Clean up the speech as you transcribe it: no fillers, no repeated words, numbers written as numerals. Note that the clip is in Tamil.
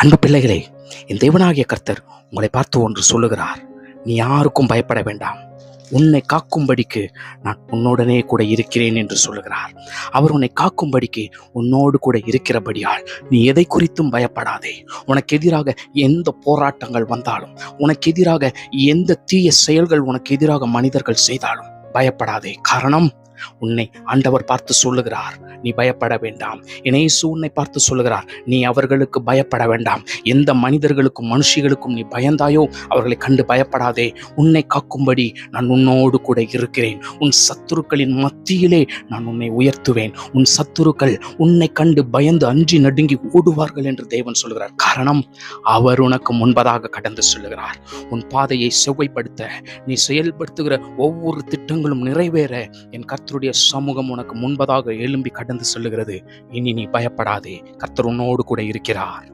அன்பு பிள்ளைகளே, என் தேவனாகிய கர்த்தர் உங்களை பார்த்து ஒன்று சொல்லுகிறார். நீ யாருக்கும் பயப்பட வேண்டாம், உன்னை காக்கும்படிக்கு நான் உன்னுடனே கூட இருக்கிறேன் என்று சொல்லுகிறார். அவர் உன்னை காக்கும்படிக்கு உன்னோடு கூட இருக்கிறபடியால் நீ எதை குறித்தும் பயப்படாதே. உனக்கு எதிராக எந்த போராட்டங்கள் வந்தாலும், உனக்கு எதிராக எந்த தீய செயல்கள் உனக்கு எதிராக மனிதர்கள் செய்தாலும் பயப்படாதே. காரணம், உன்னை ஆண்டவர் பார்த்து சொல்லுகிறார், நீ பயப்பட வேண்டாம். இயேசு உன்னை பார்த்து சொல்லுகிறார், நீ அவர்களுக்கு பயப்பட வேண்டாம். எந்த மனிதர்களுக்கும் மனுஷிகளுக்கும் நீ பயந்தாயோ அவர்களை கண்டு பயப்படாதே. உன்னை காக்கும்படி நான் உன்னோடு கூட இருக்கிறேன். உன் சத்துருக்களின் மத்தியிலே நான் உன்னை உயர்த்துவேன். உன் சத்துருக்கள் உன்னை கண்டு பயந்து அஞ்சி நடுங்கி ஓடுவார்கள் என்று தேவன் சொல்லுகிறார். காரணம், அவர் உனக்கு முன்பதாக கடந்து சொல்லுகிறார். உன் பாதையை செவ்வைப்படுத்த, நீ செயல்படுத்துகிற ஒவ்வொரு திட்டங்களும் நிறைவேற என் கர்த்தருடைய சமூகம் உனக்கு முன்பதாக எழும்பி கடந்து சொல்லுகிறது. இனி நீ பயப்படாதே, கர்த்தர் உன்னோடு கூட இருக்கிறார்.